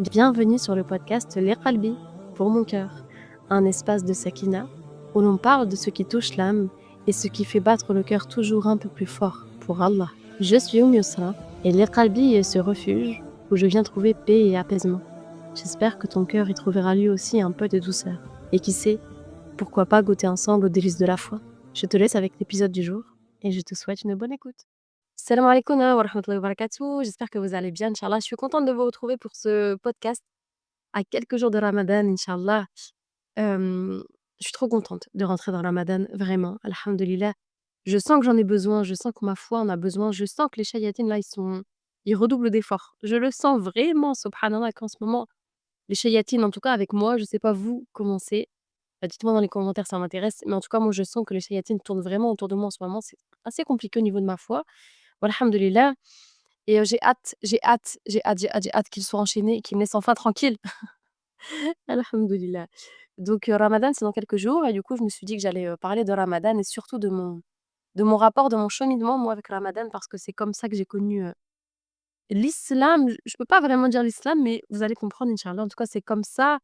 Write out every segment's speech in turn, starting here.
Bienvenue sur le podcast Les Qalbi, pour mon cœur, un espace de sakina où l'on parle de ce qui touche l'âme et ce qui fait battre le cœur toujours un peu plus fort pour Allah. Je suis Yusra et Les Qalbi est ce refuge où je viens trouver paix et apaisement. J'espère que ton cœur y trouvera lui aussi un peu de douceur. Et qui sait, pourquoi pas goûter ensemble aux délices de la foi. Je te laisse avec l'épisode du jour et je te souhaite une bonne écoute. Salam alaikum wa rahmatullahi wa barakatuh. J'espère que vous allez bien, Inch'Allah. Je suis contente de vous retrouver pour ce podcast à quelques jours de Ramadan, Inch'Allah. Je suis trop contente de rentrer dans Ramadan, vraiment, alhamdulillah. Je sens que j'en ai besoin, je sens que ma foi en a besoin, je sens que les shayatines, là, ils redoublent d'efforts. Je le sens vraiment, subhanallah, qu'en ce moment, les shayatines, en tout cas avec moi, je sais pas vous comment c'est. Dites-moi dans les commentaires, ça m'intéresse. Mais en tout cas, moi, je sens que les shayatines tournent vraiment autour de moi en ce moment. C'est assez compliqué au niveau de ma foi. Walhamdulillah. Et j'ai hâte qu'ils soient enchaînés et qu'ils me laissent enfin tranquille. Alhamdulillah. Donc Ramadan, c'est dans quelques jours et du coup, je me suis dit que j'allais, parler de Ramadan et surtout de mon rapport, de mon cheminement, moi, avec Ramadan parce que c'est comme ça que j'ai connu, l'islam. Je peux pas vraiment dire l'islam, mais vous allez comprendre, inch'Allah. En tout cas, c'est comme ça,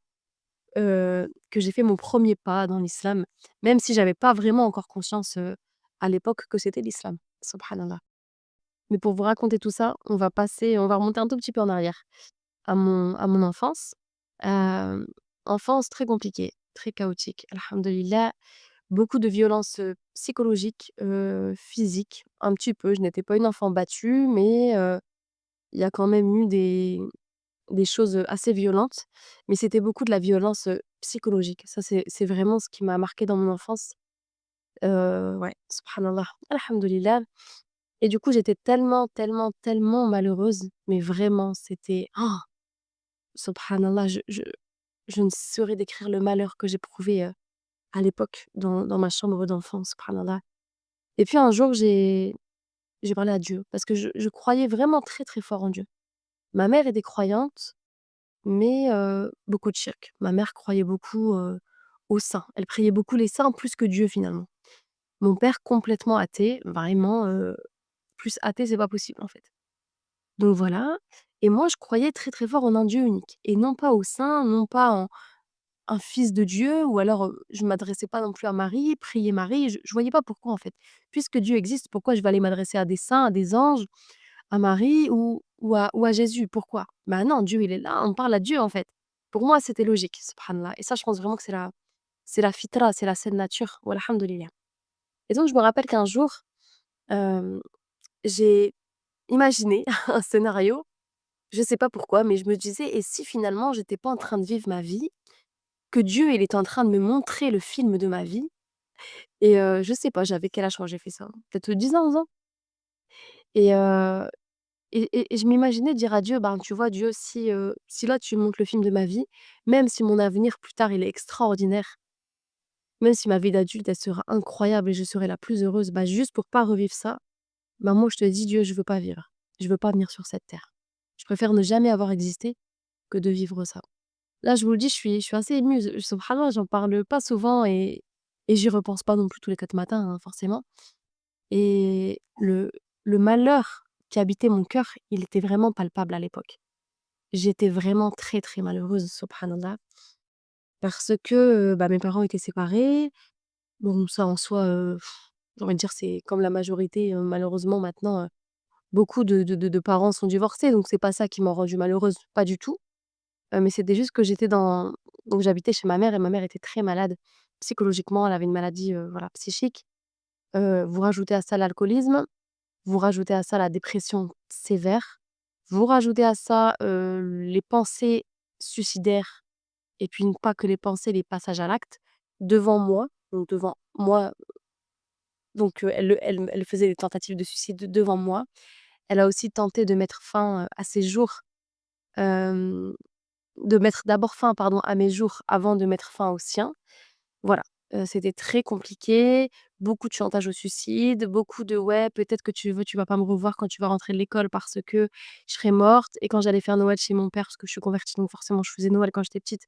que j'ai fait mon premier pas dans l'islam, même si j'avais pas vraiment encore conscience, à l'époque que c'était l'islam. Subhanallah. Mais pour vous raconter tout ça, on va remonter un tout petit peu en arrière, à mon enfance. Hem, Enfance très compliquée, très chaotique, alhamdulillah. Beaucoup de violences, psychologiques, physiques, un petit peu. Je n'étais pas une enfant battue, mais il y a quand même eu des choses, assez violentes. Mais c'était beaucoup de la violence, psychologique. Ça, c'est vraiment ce qui m'a marquée dans mon enfance. Ouais, subhanallah, alhamdulillah. Et du coup, j'étais tellement, tellement, tellement malheureuse, mais vraiment, c'était subhanallah, je ne saurais décrire le malheur que j'éprouvais, à l'époque dans ma chambre d'enfant, subhanallah. Et puis un jour, j'ai parlé à Dieu parce que je croyais vraiment très, très fort en Dieu. Ma mère était croyante, mais beaucoup de shirk. Ma mère croyait beaucoup, aux saints. Elle priait beaucoup les saints plus que Dieu, finalement. Mon père complètement athée, vraiment, plus athée, c'est pas possible, en fait. Donc voilà. Et moi, je croyais très, très fort en un Dieu unique et non pas aux saints, non pas en un fils de Dieu ou alors, je m'adressais pas non plus à Marie, prier Marie, je voyais pas pourquoi, en fait. Puisque Dieu existe, pourquoi je vais aller m'adresser à des saints, à des anges, à Marie ou à Jésus? Pourquoi? Bah non, Dieu, il est là, on parle à Dieu, en fait. Pour moi, c'était logique, subhanallah. Et ça, je pense vraiment que c'est la fitra, c'est la saine nature, walhamdoulilah. Et donc je me rappelle qu'un jour, hem, j'ai imaginé un scénario. Je sais pas pourquoi, mais je me disais: «Et si finalement j'étais pas en train de vivre ma vie, que Dieu, il était en train de me montrer le film de ma vie?» Et je sais pas, j'avais quel âge quand j'ai fait ça? Peut-être 10 ans, 11 ans? Et et je m'imaginais dire à Dieu: «Ben, tu vois Dieu, si là tu me montres le film de ma vie, même si mon avenir plus tard il est extraordinaire, même si ma vie d'adulte elle sera incroyable et je serai la plus heureuse, bah, juste pour pas revivre ça, bah, moi je te dis Dieu, je veux pas vivre. Je veux pas venir sur cette terre. Je préfère ne jamais avoir existé que de vivre ça». Là, je vous le dis, je suis assez émue, subhanallah, j'en parle pas souvent et j'y repense pas non plus tous les 4 matins, hein, forcément. Et le malheur qui habitait mon cœur, il était vraiment palpable à l'époque. J'étais vraiment très, très malheureuse, subhanallah, parce que, bah, mes parents étaient séparés. Bon, ça en soi, j'ai envie de dire, c'est comme la majorité, malheureusement maintenant, beaucoup de parents sont divorcés, donc c'est pas ça qui m'a rendue malheureuse, pas du tout. Mais c'était juste que donc j'habitais chez ma mère et ma mère était très malade psychologiquement. Elle avait une maladie, voilà, psychique. Vous rajoutez à ça l'alcoolisme, vous rajoutez à ça la dépression sévère, vous rajoutez à ça, les pensées suicidaires et puis pas que les pensées, les passages à l'acte devant moi, donc devant moi, donc elle faisait des tentatives de suicide devant moi. Elle a aussi tenté de mettre fin, à ses jours, hem de mettre d'abord fin, pardon, à mes jours avant de mettre fin aux siens. Voilà, c'était très compliqué, beaucoup de chantage au suicide, beaucoup de: «Ouais, peut-être que tu vas pas me revoir quand tu vas rentrer de l'école parce que je serai morte», et quand j'allais faire Noël chez mon père, parce que je suis convertie, donc forcément je faisais Noël quand j'étais petite,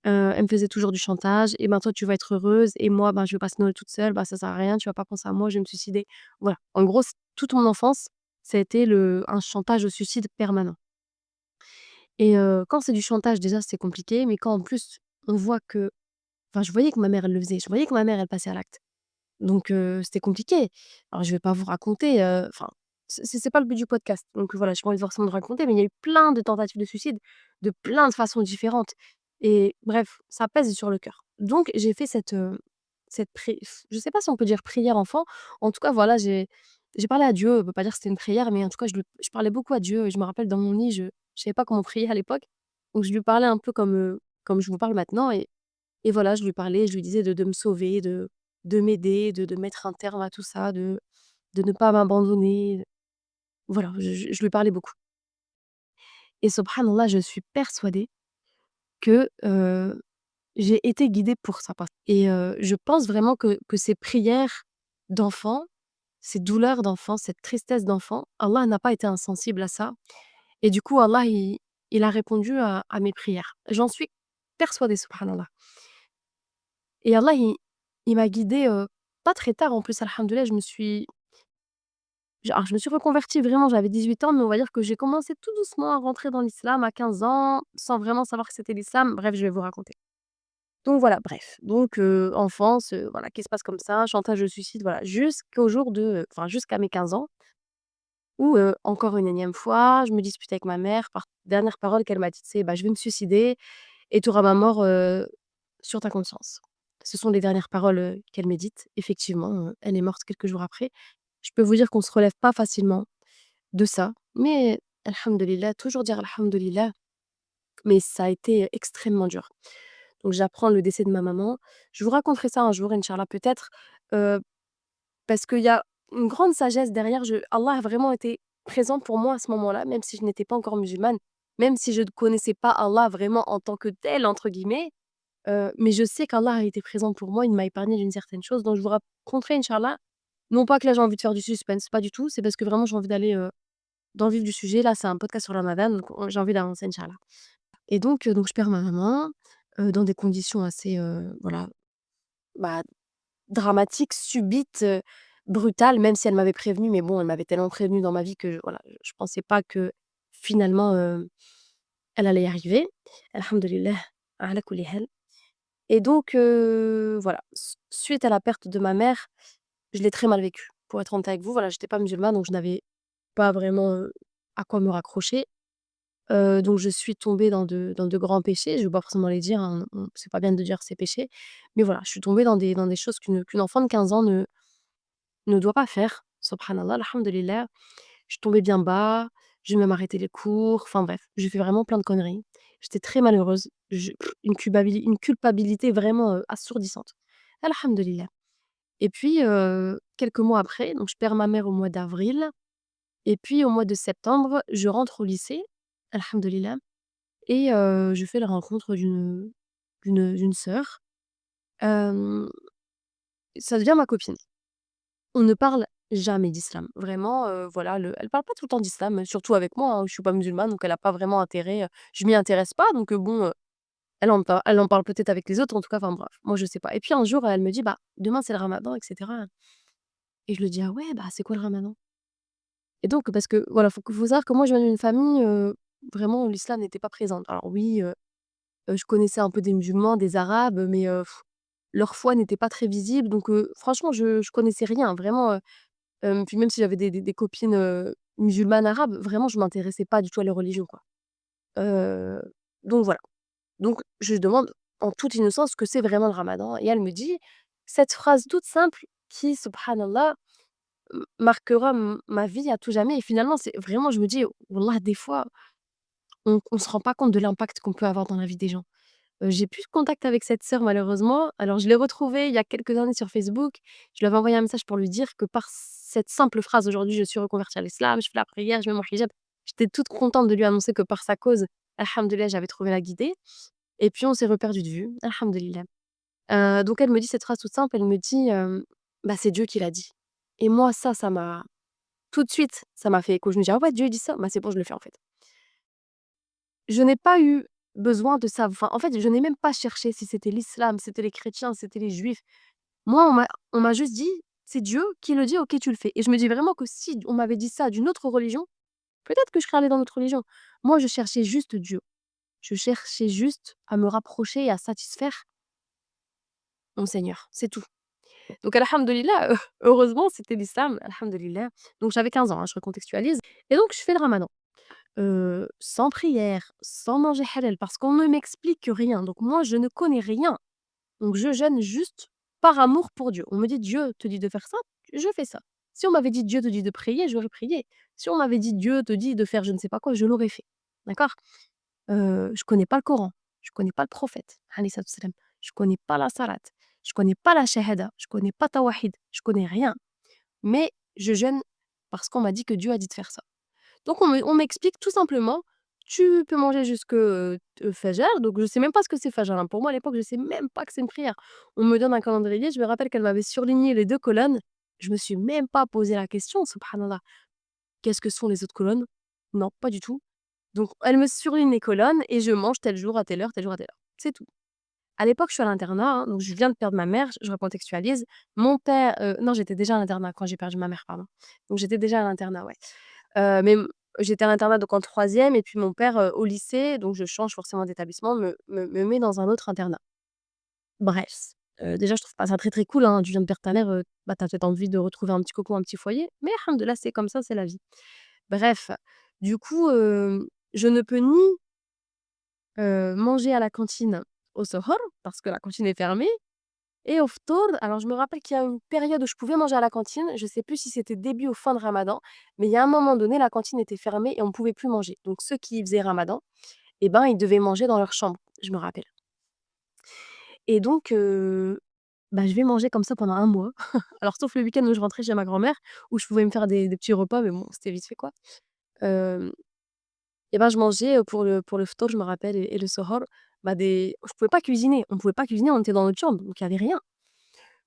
elle me faisait toujours du chantage: «Et ben, toi, tu vas être heureuse et moi, ben, je vais passer Noël toute seule, bah, ça sert à rien, tu vas pas penser à moi, je vais me suicider». Voilà, en gros, toute mon enfance, ça a été un chantage au suicide permanent. Et quand c'est du chantage, déjà, c'est compliqué, mais quand en plus on voit que enfin, je voyais que ma mère, elle le faisait, je voyais que ma mère, elle passait à l'acte. Donc c'était compliqué. Alors je vais pas vous raconter, enfin, c'est pas le but du podcast. Donc voilà, j'ai pas envie forcément de raconter, mais il y a eu plein de tentatives de suicide, de plein de façons différentes et bref, ça pèse sur le cœur. Donc j'ai fait cette je sais pas si on peut dire prière enfant. En tout cas, voilà, j'ai parlé à Dieu, on peut pas dire que c'était une prière, mais en tout cas, je parlais beaucoup à Dieu et je me rappelle dans mon lit, je savais pas comment prier à l'époque. Donc je lui parlais un peu comme je vous parle maintenant et voilà, je lui parlais, je lui disais de me sauver, de m'aider, de mettre un terme à tout ça, de ne pas m'abandonner. Voilà, je lui parlais beaucoup et subhanallah, je suis persuadée que, j'ai été guidée pour ça et je pense vraiment que ces prières d'enfant, ces douleurs d'enfant, cette tristesse d'enfant, Allah n'a pas été insensible à ça et du coup, Allah, il a répondu à mes prières. J'en suis persuadée, subhanallah. Et Allah, il m'a guidée, pas très tard en plus, alhamdoulilah, je me suis reconvertie vraiment, j'avais 18 ans, mais on va dire que j'ai commencé tout doucement à rentrer dans l'islam à 15 ans, sans vraiment savoir que c'était l'islam. Bref, je vais vous raconter. Donc voilà, bref, donc enfance, voilà, qui se passe comme ça, chantage de suicide, voilà, jusqu'au jour de, enfin jusqu'à mes 15 ans où, encore une énième fois, je me dispute avec ma mère par dernière parole qu'elle m'a dit, c'est: «Bah, je vais me suicider et tu auras ma mort, sur ta conscience». Ce sont les dernières paroles, qu'elle m'ait dites. Effectivement, elle est morte quelques jours après. Je peux vous dire qu'on se relève pas facilement de ça, mais alhamdoulilah, toujours dire alhamdoulilah, mais ça a été extrêmement dur. Donc j'apprends le décès de ma maman. Je vous raconterai ça un jour, inch'Allah, peut-être, heu, parce qu'il y a une grande sagesse derrière. Allah a vraiment été présent pour moi à ce moment-là, même si je n'étais pas encore musulmane, même si je ne connaissais pas Allah vraiment en tant que tel, entre guillemets, mais je sais qu'Allah a été présent pour moi, il m'a épargné d'une certaine chose, donc je vous raconterai inch'Allah. Non pas que là j'ai envie de faire du suspense, pas du tout, c'est parce que vraiment j'ai envie d'aller, dans le vif du sujet. Là, c'est un podcast sur le ramadan, donc j'ai envie d'avancer inch'Allah et donc je perds ma maman, dans des conditions assez, voilà, bah, dramatiques, subites, brutales, même si elle m'avait prévenue, mais bon, elle m'avait tellement prévenue dans ma vie que voilà, je pensais pas que finalement, elle allait y arriver. Alhamdoulilah, ala kulli hal. Et donc voilà, suite à la perte de ma mère, je l'ai très mal vécu. Pour être honnête avec vous, voilà, j'étais pas musulmane, donc je n'avais pas vraiment, à quoi me raccrocher. Donc je suis tombée dans de grands péchés. Je vais pas forcément les dire, hein, c'est pas bien de dire ces péchés, mais voilà, je suis tombée dans des choses qu'une enfant de 15 ans ne doit pas faire. Subhanallah, alhamdoulilah. Je suis tombée bien bas, j'ai même arrêté les cours, enfin bref, j'ai fait vraiment plein de conneries. J'étais très malheureuse, une culpabilité vraiment, assourdissante. Alhamdoulilah et puis, quelques mois après, donc je perds ma mère au mois d'avril et puis au mois de septembre, je rentre au lycée, alhamdoulilah et je fais la rencontre d'une sœur, hem, ça devient ma copine. On ne parle jamais d'islam. Vraiment, voilà, elle parle pas tout le temps d'islam, surtout avec moi, hein. Je suis pas musulmane, donc elle a pas vraiment intérêt, je m'y intéresse pas, donc bon, elle en parle peut-être avec les autres, en tout cas, enfin bref, moi je sais pas et puis un jour, elle me dit: «Bah, demain c'est le ramadan et cetera» et je lui dis: «Ah ouais, bah, c'est quoi le ramadan?» Et donc parce que voilà, faut savoir que moi je viens d'une famille, vraiment où l'islam n'était pas présente. Alors oui, je connaissais un peu des musulmans, des arabes, mais leur foi n'était pas très visible, donc franchement je connaissais rien, vraiment, puis même si j'avais des copines, musulmanes arabes, vraiment je m'intéressais pas du tout à leur religion, quoi. Heu, donc voilà. Donc je lui demande en toute innocence ce que c'est vraiment le ramadan et elle me dit cette phrase toute simple qui, subhanallah, marquera ma vie à tout jamais et finalement c'est vraiment je me dis: «Wallah des fois, on se rend pas compte de l'impact qu'on peut avoir dans la vie des gens». J'ai plus de contact avec cette sœur malheureusement. Alors je l'ai retrouvée il y a quelques années sur Facebook. Je lui avais envoyé un message pour lui dire que par cette simple phrase, aujourd'hui, je suis reconvertie à l'islam, je fais la prière, je mets mon hijab. J'étais toute contente de lui annoncer que par sa cause, alhamdoulilah, j'avais trouvé la guidée et puis on s'est reperdus de vue, alhamdoulilah. Donc elle me dit cette phrase toute simple, elle me dit, «Bah, c'est Dieu qui l'a dit» et moi ça m'a tout de suite, ça m'a fait écho. Je me dis: «Ah ouais, Dieu dit ça? Bah, c'est bon, je le fais en fait». Je n'ai pas eu besoin de ça. Enfin, en fait, je n'ai même pas cherché si c'était l'islam, c'était les chrétiens, c'était les juifs. Moi, on m'a juste dit: «C'est Dieu qui le dit, OK, tu le fais» et je me dis vraiment que si on m'avait dit ça d'une autre religion, peut-être que je serais allée dans notre religion. Moi, je cherchais juste Dieu. Je cherchais juste à me rapprocher et à satisfaire mon Seigneur, c'est tout. Donc alhamdoulilah, heureusement, c'était l'islam, alhamdoulilah. Donc j'avais 15 ans, hein, je recontextualise et donc je fais le ramadan. Sans prière, sans manger halal parce qu'on ne m'explique rien. Donc moi, je ne connais rien. Donc je jeûne juste par amour pour Dieu. On me dit: «Dieu te dit de faire ça», je fais ça. Si on m'avait dit: «Dieu te dit de prier», j'aurais prié. Si on m'avait dit: «Dieu te dit de faire je ne sais pas quoi», je l'aurais fait. D'accord? Je connais pas le Coran, je connais pas le prophète, alayhi salatu wassalam. Je connais pas la salat, je connais pas la shahada, je connais pas tawhid, je connais rien. Mais je jeûne parce qu'on m'a dit que Dieu a dit de faire ça. Donc on m'explique tout simplement: «Tu peux manger jusque, Fajr», donc je sais même pas ce que c'est Fajr, hein. Pour moi à l'époque, je sais même pas que c'est une prière. On me donne un calendrier, je me rappelle qu'elle m'avait surligné les 2 colonnes. Je me suis même pas posé la question, subhanallah. Qu'est-ce que sont les autres colonnes? Non, pas du tout. Donc elle me surligne les colonnes et je mange tel jour à telle heure, tel jour à telle heure. C'est tout. À l'époque, je suis à l'internat, hein, donc je viens de perdre ma mère, je recontextualise. Mon père, non, j'étais déjà à l'internat quand j'ai perdu ma mère, pardon. Donc j'étais déjà à l'internat, ouais. Mais j'étais à l'internat donc en troisième et puis mon père, au lycée, donc je change forcément d'établissement, me met dans un autre internat. Bref, déjà je trouve pas ça très, très cool, hein, tu viens de perdre ta mère, bah, tu as peut-être envie de retrouver un petit cocon, un petit foyer, mais alhamdoulilah, c'est comme ça, c'est la vie. Bref, du coup, je ne peux ni, manger à la cantine au Sahur parce que la cantine est fermée et au ftour, alors je me rappelle qu'il y a une période où je pouvais manger à la cantine, je sais plus si c'était début ou fin de ramadan, mais il y a un moment donné, la cantine était fermée et on pouvait plus manger. Donc ceux qui faisaient ramadan et ben, ils devaient manger dans leur chambre, je me rappelle. Et donc bah, je vais manger comme ça pendant un mois. Alors sauf le week-end où je rentrais chez ma grand-mère, où je pouvais me faire des petits repas, mais bon, c'était vite fait, quoi. Hem Et ben, je mangeais, pour le ftour, je me rappelle et le sahur, bah, des je pouvais pas cuisiner. On pouvait pas cuisiner, on était dans notre chambre, donc il y avait rien.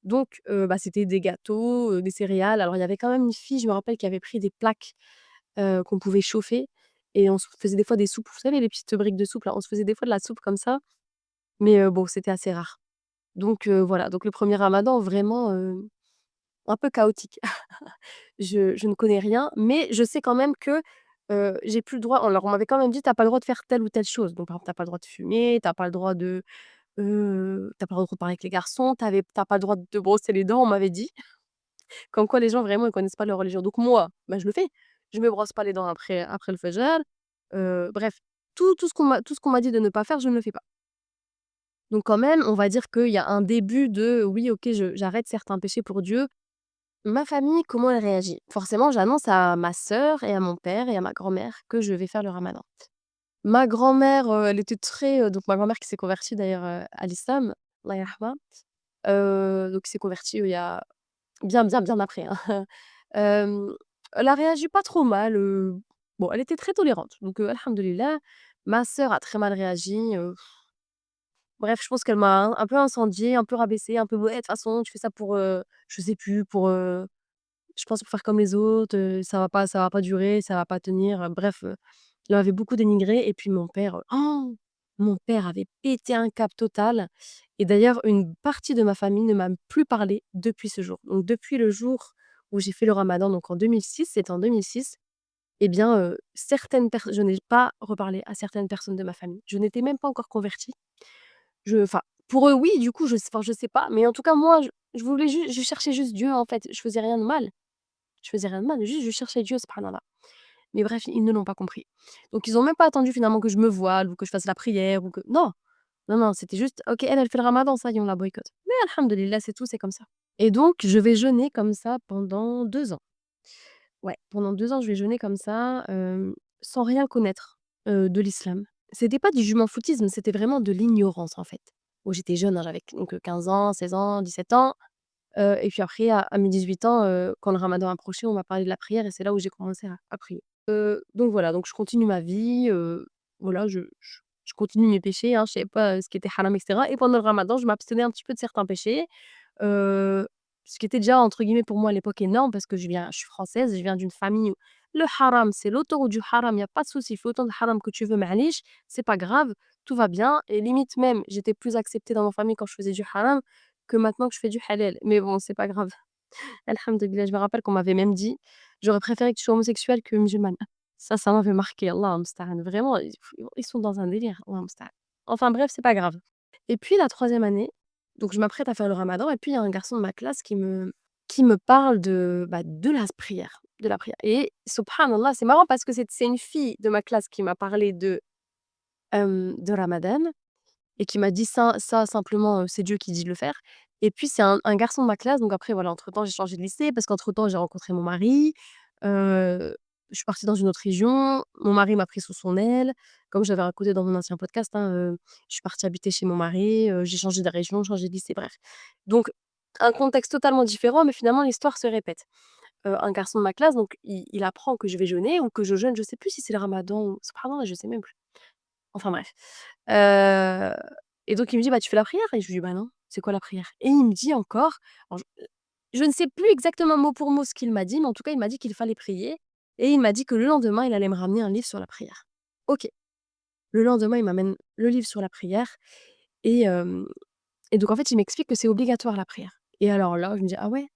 Donc bah, c'était des gâteaux, des céréales. Alors il y avait quand même une fille, je me rappelle, qui avait pris des plaques, qu'on pouvait chauffer et on se faisait des fois des soupes. Vous savez les petites briques de soupe là? On se faisait des fois de la soupe comme ça, mais bon, c'était assez rare. Donc voilà, donc le premier ramadan vraiment, un peu chaotique. Je ne connais rien, mais je sais quand même que, j'ai plus le droit alors on m'avait quand même dit: «Tu as pas le droit de faire telle ou telle chose». Donc par exemple, tu as pas le droit de fumer, tu as pas le droit de, tu as pas le droit de parler avec les garçons, tu as pas le droit de te brosser les dents, on m'avait dit. Comme quoi les gens vraiment ils connaissent pas leur religion. Donc moi, bah, je le fais. Je me brosse pas les dents après le fajr, bref, tout ce qu'on m'a dit de ne pas faire, je ne le fais pas. Donc quand même, on va dire qu'il y a un début de: «Oui, OK, je j'arrête certains péchés pour Dieu». Ma famille, comment elle réagit? Forcément, j'annonce à ma sœur et à mon père et à ma grand-mère que je vais faire le ramadan. Ma grand-mère, elle était très, donc ma grand-mère qui s'est convertie d'ailleurs, à l'islam, Allah yarhamha, donc qui s'est convertie, il y a bien, bien, bien après, hein. Hem, Elle a réagi pas trop mal, bon, elle était très tolérante, donc alhamdoulilah. Ma sœur a très mal réagi, bref, je pense qu'elle m'a un peu incendiée, un peu rabaissée, un peu: «Ouais, de toute façon, tu fais ça pour, je sais plus, pour, je pense pour faire comme les autres, ça va pas durer, ça va pas tenir, bref, il m'avait beaucoup dénigrée et puis mon père, mon père avait pété un câble total et d'ailleurs une partie de ma famille ne m'a plus parlé depuis ce jour. Donc depuis le jour où j'ai fait le ramadan, donc en 2006, c'était en 2006 et bien, certaines personnes je n'ai pas reparlé à certaines personnes de ma famille. Je n'étais même pas encore convertie. Enfin, pour eux, oui, du coup, je sais pas, mais en tout cas, moi, je voulais juste je cherchais juste Dieu, en fait. Je faisais rien de mal. Je faisais rien de mal, juste je cherchais Dieu, subhanallah. Mais bref, ils ne l'ont pas compris. Donc ils ont même pas attendu finalement que je me voile ou que je fasse la prière ou que non, non, non, c'était juste: «OK, elle fait le ramadan, ça y est, on la boycotte». Mais alhamdoulilah, c'est tout, c'est comme ça. Et donc je vais jeûner comme ça pendant 2 ans. Ouais, pendant 2 ans, je vais jeûner comme ça, sans rien connaître, de l'islam. C'était pas du je m'en foutisme, c'était vraiment de l'ignorance, en fait. Où j'étais jeune, hein, j'avais donc 15 ans, 16 ans, 17 ans. Et puis après à mes 18 ans, quand le ramadan approchait, on m'a parlé de la prière et c'est là où j'ai commencé à prier. Donc voilà, donc je continue ma vie, voilà, je continue mes péchés, hein, je savais pas, ce qui était haram et cetera et pendant le ramadan, je m'abstenais un petit peu de certains péchés, heu, ce qui était déjà entre guillemets pour moi à l'époque énorme parce que je suis française, je viens d'une famille où le haram, c'est l'autoroute du haram, il y a pas de souci, fais autant de haram que tu veux معليش, c'est pas grave, tout va bien et limite même, j'étais plus acceptée dans ma famille quand je faisais du haram que maintenant que je fais du halal. Mais bon, c'est pas grave. Alhamdoulilah, je me rappelle qu'on m'avait même dit: «J'aurais préféré que tu sois homosexuelle que musulmane». Ça m'avait marqué, Allah musta'an. Vraiment, ils sont dans un délire, Allah musta'an. Enfin bref, c'est pas grave. Et puis la troisième année, donc je m'apprête à faire le ramadan et puis il y a un garçon de ma classe qui me parle de la prière, de la prière et subhanallah, c'est marrant parce que c'est une fille de ma classe qui m'a parlé de ramadan et qui m'a dit ça simplement, c'est Dieu qui dit de le faire et puis c'est un garçon de ma classe donc après voilà, entre-temps j'ai changé de lycée parce qu'entre-temps j'ai rencontré mon mari, heu, je suis partie dans une autre région, mon mari m'a pris sous son aile. Comme j'avais raconté dans mon ancien podcast, hein, je suis partie habiter chez mon mari, j'ai changé de région, changé de lycée, bref. Donc un contexte totalement différent mais finalement l'histoire se répète. Un garçon de ma classe donc il apprend que je vais jeûner ou que je jeûne, je sais plus si c'est le ramadan ou subhanallah, je sais même plus. Enfin bref. Heu et donc il me dit: «Bah, tu fais la prière?» et je lui dis: «Bah non, c'est quoi la prière?» et il me dit encore alors je ne sais plus exactement mot pour mot ce qu'il m'a dit, mais en tout cas, il m'a dit qu'il fallait prier et il m'a dit que le lendemain, il allait me ramener un livre sur la prière. OK. Le lendemain, il m'amène le livre sur la prière et et donc en fait, il m'explique que c'est obligatoire la prière et alors là, je me dis: «Ah ouais?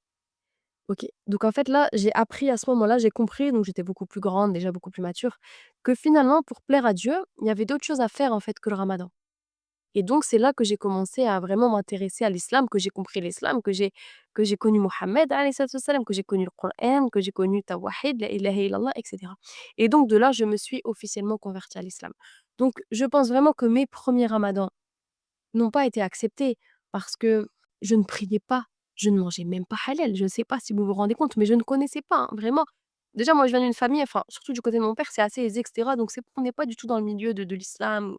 OK». Donc en fait, là, j'ai appris à ce moment-là, j'ai compris, donc j'étais beaucoup plus grande, déjà beaucoup plus mature, que finalement, pour plaire à Dieu, il y avait d'autres choses à faire en fait que le ramadan. Et donc c'est là que j'ai commencé à vraiment m'intéresser à l'islam, que j'ai compris l'islam, que j'ai connu Mohammed alayhi salatu wassalam, que j'ai connu le Coran, que j'ai connu Tawahid, la ilaha illallah et cetera. Et donc de là, je me suis officiellement convertie à l'islam. Donc je pense vraiment que mes premiers ramadans n'ont pas été acceptés parce que je ne priais pas, je ne mangeais même pas halal. Je ne sais pas si vous vous rendez compte, mais je ne connaissais pas, hein, vraiment. Déjà, moi, je viens d'une famille, enfin, surtout du côté de mon père, c'est assez aisé, et cetera. Donc on n'est pas du tout dans le milieu de l'islam.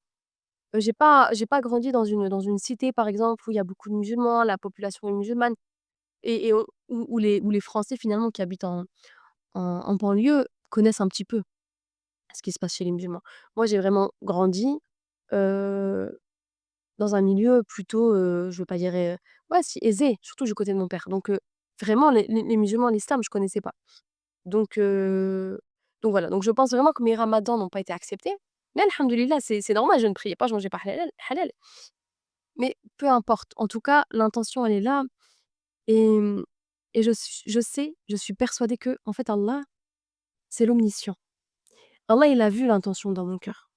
J'ai pas grandi dans une cité, par exemple, où il y a beaucoup de musulmans, la population est musulmane et où les Français, finalement, qui habitent en banlieue, connaissent un petit peu ce qui se passe chez les musulmans. Moi, j'ai vraiment grandi, heu, dans un milieu plutôt, je veux pas dire, ouais, si, aisé, surtout du côté de mon père. Donc vraiment, les musulmans, l'islam, je connaissais pas. Donc heu, donc voilà, donc je pense vraiment que mes ramadans n'ont pas été acceptés. Mais alhamdoulilah, c'est normal, je ne priais pas, je mangeais pas halal. Mais peu importe, en tout cas, l'intention, elle est là et et je suis persuadée que en fait, Allah, c'est l'omniscient. Allah, il a vu l'intention dans mon cœur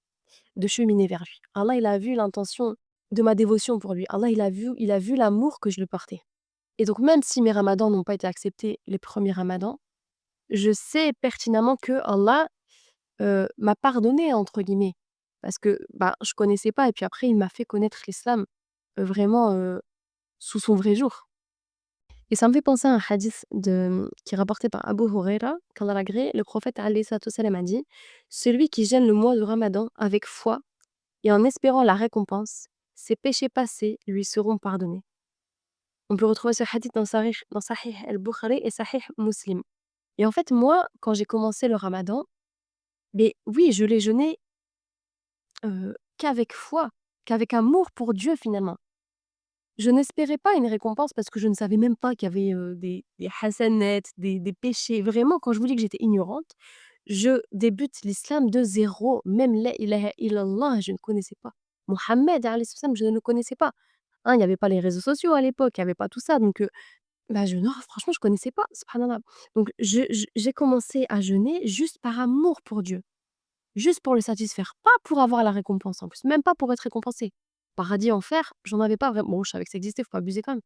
de cheminer vers lui. Allah, il a vu l'intention de ma dévotion pour lui. Allah, il a vu l'amour que je lui portais et donc même si mes ramadans n'ont pas été acceptés, les premiers ramadans, je sais pertinemment que Allah, m'a «pardonné» entre guillemets parce que, bah, je connaissais pas et puis après il m'a fait connaître l'islam, vraiment, sous son vrai jour. Et ça me fait penser à un hadith qui est rapporté par Abu Huraira, qu'Allah l'agrée, le prophète alayhi salatu wassalam a dit: «Celui qui gêne le mois de Ramadan avec foi et en espérant la récompense, ses péchés passés lui seront pardonnés». On peut retrouver ce hadith dans Sahih al-Bukhari et Sahih Muslim. Et en fait, moi, quand j'ai commencé le Ramadan, mais oui, je l'ai jeûné, qu'avec foi, qu'avec amour pour Dieu finalement. Je n'espérais pas une récompense parce que je ne savais même pas qu'il y avait, des hasanats, des péchés. Vraiment, quand je vous dis que j'étais ignorante, je débute l'islam de zéro. Même la ilaha illallah, je ne connaissais pas. Mohammed alayhi salam, je ne le connaissais pas. Hein, il y avait pas les réseaux sociaux à l'époque, il y avait pas tout ça donc bah, non, franchement, je connaissais pas, subhanallah. Donc j'ai commencé à jeûner juste par amour pour Dieu, juste pour le satisfaire, pas pour avoir la récompense en plus, même pas pour être récompensée. Paradis, enfer, j'en avais pas vraiment bon, je savais que ça existait, faut pas abuser quand même.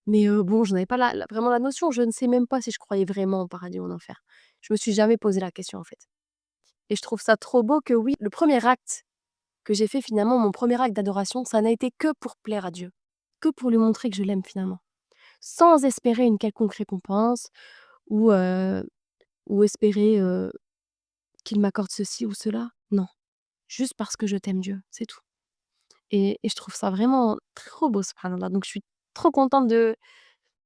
Mais bon, j'en avais pas vraiment la notion. Je ne sais même pas si je croyais vraiment au paradis ou en enfer. Je me suis jamais posé la question, en fait. Et je trouve ça trop beau que oui, le premier acte que j'ai fait finalement, mon premier acte d'adoration, ça n'a été que pour plaire à Dieu, que pour lui montrer que je l'aime finalement. Sans espérer une quelconque récompense ou, ou espérer, qu'il m'accorde ceci ou cela. Non, juste parce que je t'aime Dieu, c'est tout. Et je trouve ça vraiment trop beau, subhanallah. Donc je suis trop contente de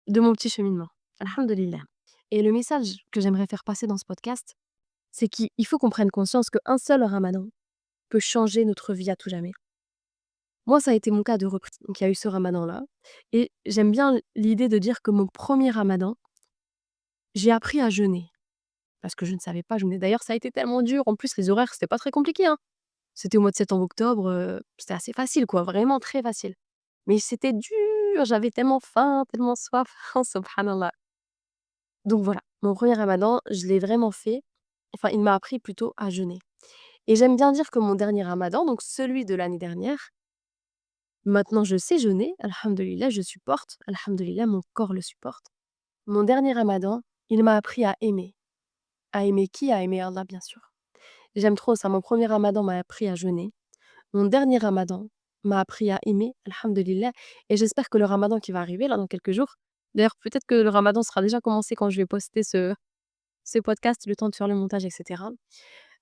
mon petit cheminement. Alhamdulillah. Et le message que j'aimerais faire passer dans ce podcast, c'est qu'il faut qu'on prenne conscience qu'un seul ramadan peut changer notre vie à tout jamais. Moi, ça a été mon cas de reprise. Donc, il y a eu ce ramadan-là. Et j'aime bien l'idée de dire que mon premier ramadan, j'ai appris à jeûner. Parce que je ne savais pas jeûner. D'ailleurs, ça a été tellement dur. En plus, les horaires, c'était pas très compliqué, hein. C'était au mois de septembre-octobre. C'était assez facile, quoi. Vraiment très facile. Mais c'était dur. J'avais tellement faim, tellement soif. Subhanallah. Donc voilà, mon premier ramadan, je l'ai vraiment fait enfin, il m'a appris plutôt à jeûner. Et j'aime bien dire que mon dernier ramadan, donc celui de l'année dernière, maintenant je sais jeûner, alhamdoulilah, je supporte, alhamdoulilah, mon corps le supporte. Mon dernier ramadan, il m'a appris à aimer. À aimer qui? À aimer Allah, bien sûr. J'aime trop ça. Mon premier ramadan m'a appris à jeûner. Mon dernier ramadan m'a appris à aimer, alhamdoulilah. Et j'espère que le ramadan qui va arriver, là, dans quelques jours, d'ailleurs, peut-être que le ramadan sera déjà commencé quand je vais poster ce podcast, le temps de faire le montage, etc.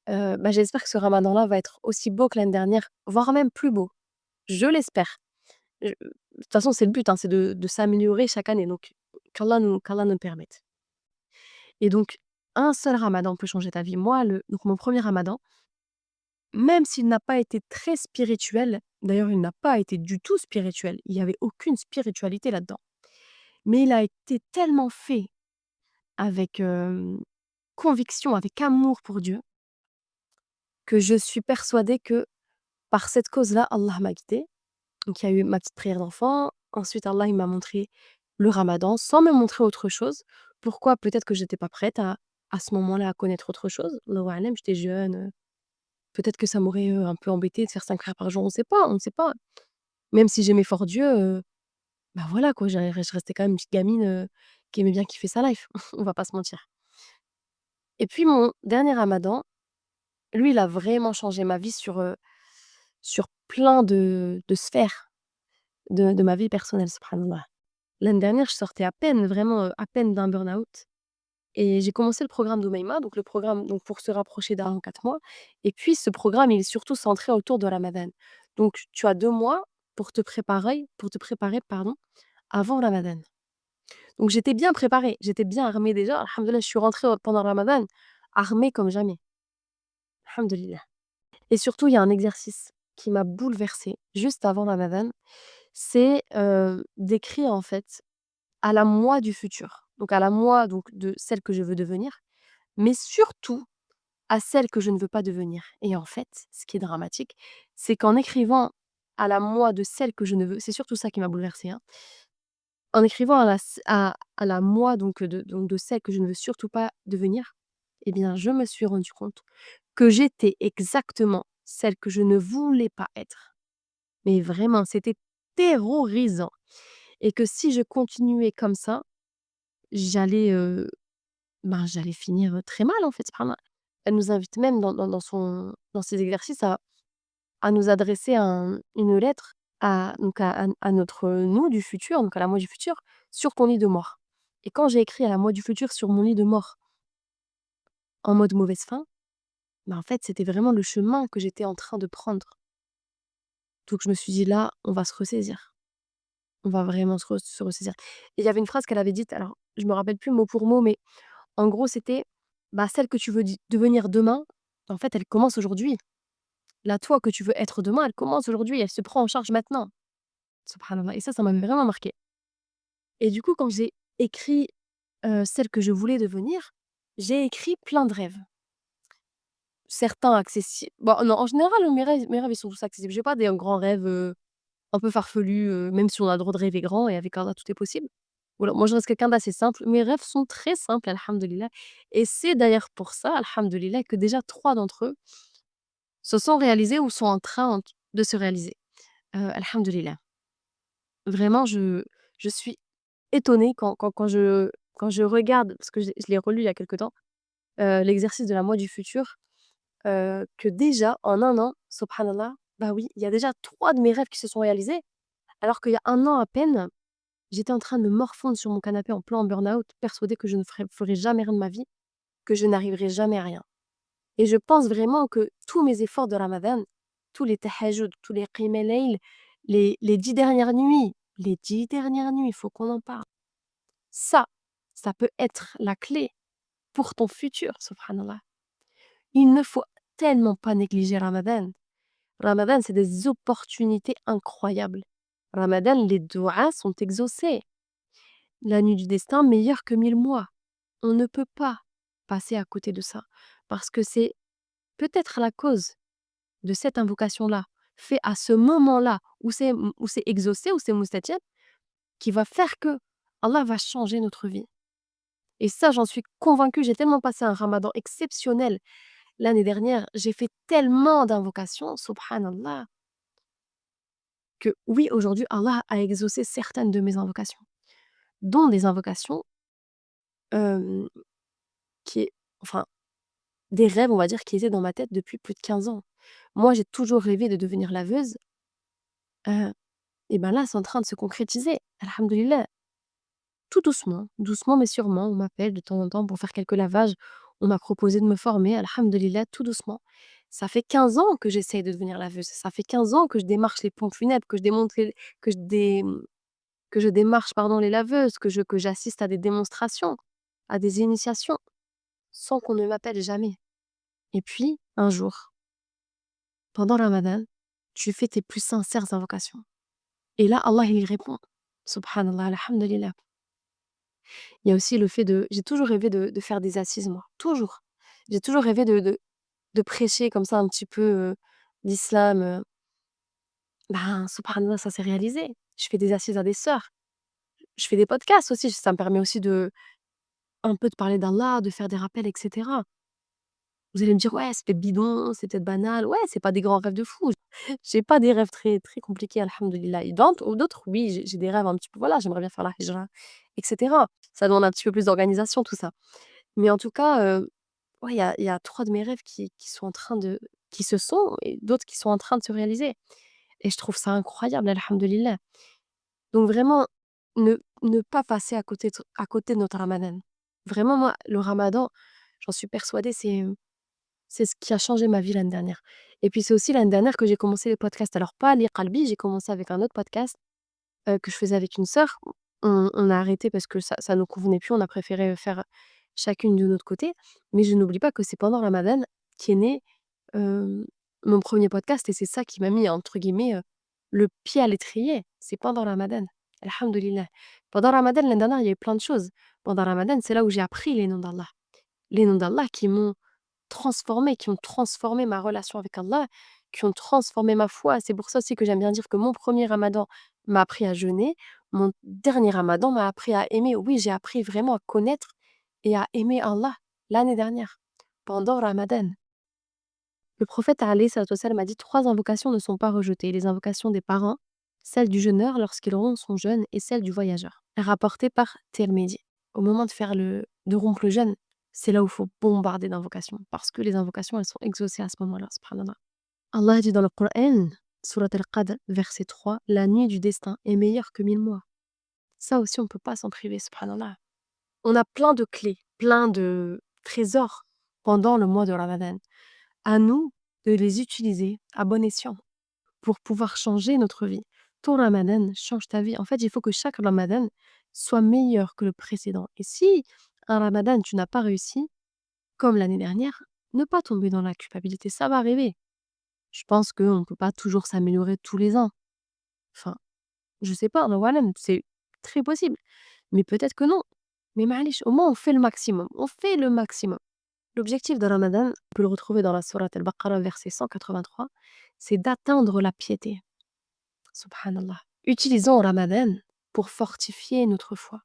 Bah, j'espère que ce ramadan-là va être aussi beau que l'année dernière, voire même plus beau. Je l'espère. De toute façon, c'est le but, hein, c'est de s'améliorer chaque année. Donc, qu'Allah nous le permette. Et donc, un seul ramadan peut changer ta vie. Moi, donc mon premier ramadan, même s'il n'a pas été très spirituel, d'ailleurs, il n'a pas été du tout spirituel, il y avait aucune spiritualité là-dedans. Mais il a été tellement fait avec, conviction, avec amour pour Dieu, que je suis persuadée que par cette cause-là, Allah m'a guidée. Donc il y a eu ma petite prière d'enfant, ensuite Allah il m'a montré le ramadan sans me montrer autre chose. Pourquoi? Peut-être que j'étais pas prête à ce moment-là à connaître autre chose. Allahu a'lam, j'étais jeune, peut-être que ça m'aurait, un peu embêtée de faire 5 prières par jour, on ne sait pas. Même si j'aimais fort Dieu, bah, voilà quoi, je restais quand même une petite gamine, qui aimait bien kiffer sa life, on va pas se mentir. Et puis mon dernier ramadan, lui, il a vraiment changé ma vie sur plein de sphères de ma vie personnelle, subhanallah. L'année dernière, je sortais à peine, vraiment, à peine d'un burn-out et j'ai commencé le programme d'Omeima, donc le programme donc pour se rapprocher d'Allah en 4 mois et puis ce programme, il est surtout centré autour de Ramadan. Donc tu as 2 mois pour te préparer, pardon, avant Ramadan. Donc j'étais bien préparée, j'étais bien armée déjà, alhamdoulilah, je suis rentrée, pendant Ramadan, armée comme jamais, alhamdoulilah. Et surtout, il y a un exercice qui m'a bouleversée juste avant Ramadan, c'est, d'écrire en fait à la moi du futur. Donc à la moi donc de celle que je veux devenir, mais surtout à celle que je ne veux pas devenir. Et en fait, ce qui est dramatique, c'est qu'en écrivant à la moi de celle que je ne veux, c'est surtout ça qui m'a bouleversée, hein. En écrivant à la moi donc de celle que je ne veux surtout pas devenir, eh bien je me suis rendu compte que j'étais exactement celle que je ne voulais pas être. Mais vraiment, c'était terrorisant et que si je continuais comme ça, j'allais, j'allais finir, très mal, en fait, subhanallah. Elle nous invite même dans ses exercices à nous adresser une lettre à notre nous du futur, donc à la moi du futur, sur ton lit de mort. Et quand j'ai écrit à la moi du futur sur mon lit de mort en mode mauvaise fin, bah, en fait, c'était vraiment le chemin que j'étais en train de prendre. Donc je me suis dit: «Là, on va se ressaisir. On va vraiment se ressaisir». Et il y avait une phrase qu'elle avait dite, alors je me rappelle plus mot pour mot, mais en gros, c'était: «Bah, celle que tu veux devenir demain, en fait, elle commence aujourd'hui. La toi que tu veux être demain, elle commence aujourd'hui, elle se prend en charge maintenant». Subhanallah et ça m'avait vraiment marqué. Et du coup, quand j'ai écrit, celle que je voulais devenir, j'ai écrit plein de rêves. Certains accessibles bon, non, en général, mes rêves, ils sont tous accessibles. J'ai pas des grands rêves, un peu farfelus, même si on a le droit de rêver grand et avec Allah, tout est possible. Voilà, moi, je reste quelqu'un d'assez simple. Mes rêves sont très simples, alhamdoulilah et c'est d'ailleurs pour ça, alhamdoulilah, que déjà 3 d'entre eux se sont réalisés ou sont en train de se réaliser. Alhamdoulilah. Vraiment, je suis étonnée quand je regarde, parce que je l'ai relu il y a quelque temps, l'exercice de la moi du futur, que déjà en 1 an, subhanallah, bah oui, il y a déjà 3 de mes rêves qui se sont réalisés, alors qu'il y a 1 an à peine, j'étais en train de me morfondre sur mon canapé en plein burn-out, persuadée que je ne ferais jamais rien de ma vie, que je n'arriverai jamais à rien. Et je pense vraiment que tous mes efforts de Ramadan, tous les tahajjud, tous les qiyam el-layl, les 10 dernières nuits, il faut qu'on en parle. Ça, ça peut être la clé pour ton futur, subhanallah. Il ne faut tellement pas négliger Ramadan. Ramadan, c'est des opportunités incroyables. Ramadan, les douas sont exaucés. La nuit du destin, meilleure que 1000 mois. On ne peut pas passer à côté de ça. Parce que c'est peut-être la cause de cette invocation-là, fait à ce moment-là, où c'est exaucé, où c'est moustajab, qui va faire que Allah va changer notre vie. Et ça, j'en suis convaincue, j'ai tellement passé un ramadan exceptionnel l'année dernière, j'ai fait tellement d'invocations, subhanallah, que oui, aujourd'hui, Allah a exaucé certaines de mes invocations, dont des invocations, hem, qui est enfin, des rêves, on va dire, qui étaient dans ma tête depuis plus de 15 ans. Moi, j'ai toujours rêvé de devenir laveuse, heu et ben, là, c'est en train de se concrétiser, alhamdoulilah. Tout doucement, doucement mais sûrement, on m'appelle de temps en temps pour faire quelques lavages. On m'a proposé de me former, alhamdoulilah, tout doucement. Ça fait 15 ans que j'essaye de devenir laveuse. Ça fait 15 ans que je démarche les pompes funèbres, que je démonte les que je dé que je démarche, pardon, les laveuses, que j'assiste à des démonstrations, à des initiations, sans qu'on ne m'appelle jamais. Et puis, un jour, pendant le ramadan, tu fais tes plus sincères invocations. Et là, Allah, il y répond. Subhanallah, alhamdoulilah. Il y a aussi le fait de j'ai toujours rêvé de faire des assises moi, toujours. J'ai toujours rêvé de prêcher comme ça un petit peu, l'islam, ben, subhanallah, ça s'est réalisé. Je fais des assises à des sœurs. Je fais des podcasts aussi, ça me permet aussi de un peu de parler d'Allah, de faire des rappels et cetera. Vous allez me dire: «Ouais, c'est peut-être bidon, c'est peut-être banal». Ouais, c'est pas des grands rêves de fou. J'ai pas des rêves très, très compliqués, alhamdoulilah. Et d'autres, oui, j'ai des rêves un petit peu, voilà, j'aimerais bien faire la hijra et cetera. Ça demande un petit peu plus d'organisation tout ça. Mais en tout cas, ouais, il y a 3 de mes rêves qui sont en train de qui se sont et d'autres qui sont en train de se réaliser et je trouve ça incroyable, alhamdoulilah. Donc vraiment, ne pas passer à côté de notre ramadan. Vraiment moi, le ramadan, j'en suis persuadée, c'est ce qui a changé ma vie l'année dernière. Et puis c'est aussi l'année dernière que j'ai commencé les podcasts. Alors pas Ali Qalbi, j'ai commencé avec un autre podcast, que je faisais avec une sœur. On a arrêté parce que ça nous convenait plus, on a préféré, faire chacune de notre côté. Mais je n'oublie pas que c'est pendant Ramadan qu'est né, hem, mon premier podcast et c'est ça qui m'a mis entre guillemets, le pied à l'étrier. C'est pendant Ramadan. Alhamdoulilah. Pendant Ramadan, l'année dernière, il y a eu plein de choses. Pendant Ramadan, c'est là où j'ai appris les noms d'Allah. Les noms d'Allah qui ont transformé ma relation avec Allah, qui ont transformé ma foi. C'est pour ça aussi que j'aime bien dire que mon premier ramadan m'a appris à jeûner, mon dernier ramadan m'a appris à aimer. Oui, j'ai appris vraiment à connaître et à aimer Allah l'année dernière, pendant Ramadan. Le prophète alayhi salatu wassalam a dit: 3 invocations ne sont pas rejetées, les invocations des parents, celle du jeûneur lorsqu'il rompt son jeûne et celle du voyageur. Rapportée par Tirmidhi. Au moment de rompre le jeûne, c'est là où il faut bombarder d'invocations parce que les invocations, elles sont exaucées à ce moment-là, subhanallah. Allah dit dans le Coran, Surat al-Qadr, verset 3, la nuit du destin est meilleure que 1000 mois. Ça aussi, on ne peut pas s'en priver, subhanallah. On a plein de clés, plein de trésors pendant le mois de Ramadan. À nous de les utiliser à bon escient pour pouvoir changer notre vie. Ton Ramadan change ta vie. En fait, il faut que chaque Ramadan soit meilleur que le précédent. Et si un Ramadan, tu n'as pas réussi, comme l'année dernière, ne pas tomber dans la culpabilité. Ça va arriver. Je pense qu'on ne peut pas toujours s'améliorer tous les ans. Enfin, je sais pas, Allahu a'lam, c'est très possible. Mais peut-être que non. Mais معليش, au moins on fait le maximum. On fait le maximum. L'objectif de Ramadan, on peut le retrouver dans la sourate Al-Baqarah, verset 183, c'est d'atteindre la piété. Subhanallah. Utilisons Ramadan pour fortifier notre foi.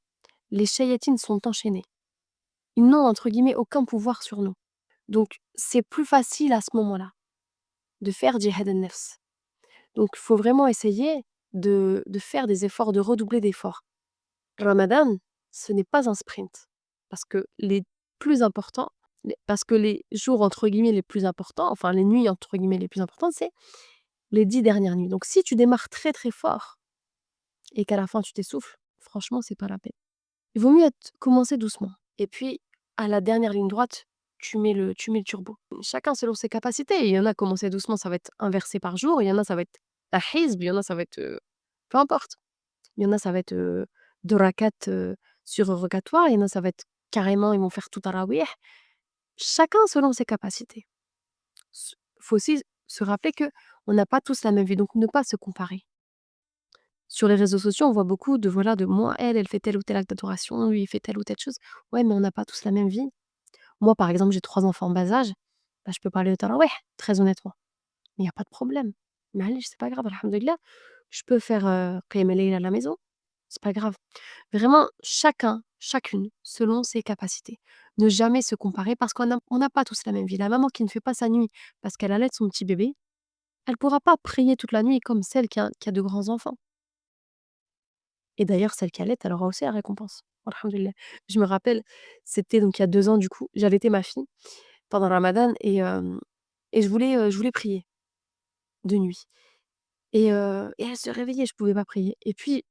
Les shayatines sont enchaînés. Ils n'ont entre guillemets aucun pouvoir sur nous. Donc c'est plus facile à ce moment-là de faire jihad al-nafs. Donc il faut vraiment essayer de faire des efforts, de redoubler d'efforts. Ramadan, ce n'est pas un sprint. Parce que les plus importants, parce que les jours entre guillemets les plus importants, enfin les nuits entre guillemets les plus importantes, c'est les 10 dernières nuits. Donc si tu démarres très très fort et qu'à la fin tu t'essouffles, franchement, c'est pas la peine. Il vaut mieux commencer doucement. Et puis, à la dernière ligne droite, tu mets le turbo. Chacun selon ses capacités. Il y en a commencer doucement, ça va être un verset par jour. Il y en a, ça va être la hizb. Il y en a, ça va être peu importe. Il y en a, ça va être 2 rakats surérogatoires. Il y en a, ça va être carrément, ils vont faire tout tarawih. Chacun selon ses capacités. Il faut aussi se rappeler que on n'a pas tous la même vie, donc ne pas se comparer. Sur les réseaux sociaux, on voit beaucoup de voilà, de moi, elle fait tel ou tel acte d'adoration, lui, il fait telle ou telle chose. Ouais, mais on n'a pas tous la même vie. Moi, par exemple, j'ai 3 enfants en bas âge, bah, je peux parler de tarawih, très honnêtement. Mais il y a pas de problème. معليش, c'est pas grave, alhamdoulilah. Je peux faire qiyam al-layl à la maison, c'est pas grave. Vraiment, chacun chacune selon ses capacités. Ne jamais se comparer parce qu'on n'a pas tous la même vie. La maman qui ne fait pas sa nuit parce qu'elle allait son petit bébé, elle pourra pas prier toute la nuit comme celle qui a de grands enfants. Et d'ailleurs, celle qui allait, elle aura aussi la récompense. Alhamdoulilah. Je me rappelle, c'était donc il y a 2 ans du coup, j'allaitais ma fille pendant le ramadan et je voulais prier de nuit et elle se réveillait, je pouvais pas prier et puis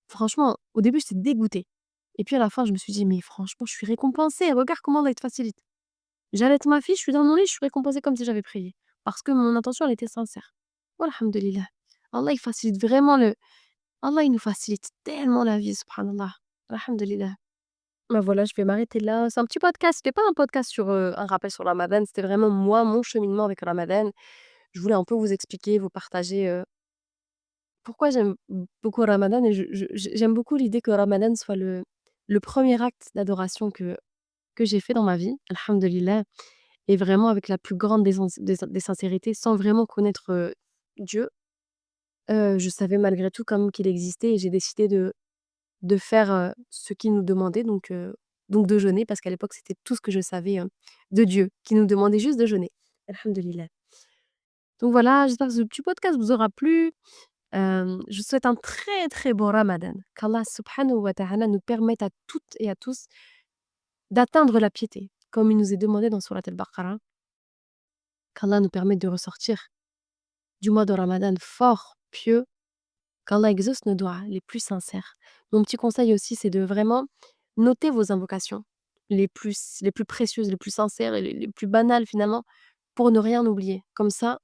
franchement, au début, j'étais dégoûtée et puis à la fin, je me suis dit: «Mais franchement, je suis récompensée, regarde comment Allah il te facilite». J'allaite ma fille, je suis dans mon lit, je suis récompensée comme si j'avais prié parce que mon intention, elle était sincère. Walhamdoulilah. Allah, il facilite vraiment le Allah, il nous facilite tellement la vie, subhanallah. Alhamdulillah. Bah, voilà, je vais m'arrêter là. C'est un petit podcast, c'était pas un podcast sur, un rappel sur le ramadan, c'était vraiment moi, mon cheminement avec le ramadan. Je voulais un peu vous expliquer, vous partager, pourquoi j'aime beaucoup le ramadan et j'aime beaucoup l'idée que le ramadan soit le premier acte d'adoration que j'ai fait dans ma vie, alhamdulillah et vraiment avec la plus grande des sincérités, sans vraiment connaître, Dieu. Je savais malgré tout quand même qu'il existait et j'ai décidé de faire, ce qu'il nous demandait donc de jeûner parce qu'à l'époque, c'était tout ce que je savais, de Dieu, qui nous demandait juste de jeûner. Alhamdulillah. Donc voilà, j'espère que ce petit podcast vous aura plu. Je vous souhaite un très, très bon ramadan. Qu'Allah subhanahu wa ta'ala nous permette à toutes et à tous d'atteindre la piété, comme il nous est demandé dans Sourate al-Baqarah. Qu'Allah nous permette de ressortir du mois de ramadan fort, pieux. Qu'Allah exauce nos doigts les plus sincères. Mon petit conseil aussi, c'est de vraiment noter vos invocations les plus précieuses, les plus sincères et les plus banales finalement, pour ne rien oublier. Comme ça,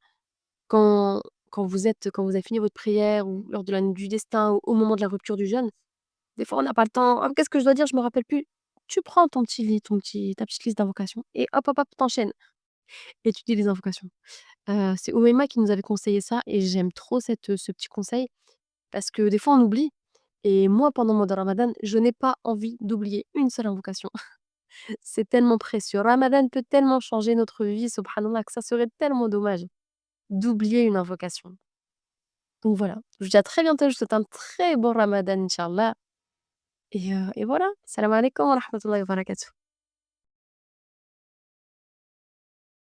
quand quand vous avez fini votre prière ou lors de la nuit du destin ou au moment de la rupture du jeûne, des fois on n'a pas le temps: «Ah qu'est-ce que je dois dire? Je me rappelle plus». Tu prends ta petite liste d'invocations et hop, hop, hop, tu et tu dis les invocations. C'est Oumaima qui nous avait conseillé ça et j'aime trop ce petit conseil parce que des fois on oublie et moi pendant le mois de ramadan, je n'ai pas envie d'oublier une seule invocation. C'est tellement précieux. Ramadan peut tellement changer notre vie, subhanallah, que ça serait tellement dommage d'oublier une invocation. Donc voilà, je vous dis à très bientôt, je vous souhaite un très bon ramadan, inch'Allah et voilà. Salam alaikum wa rahmatullahi wa barakatuh.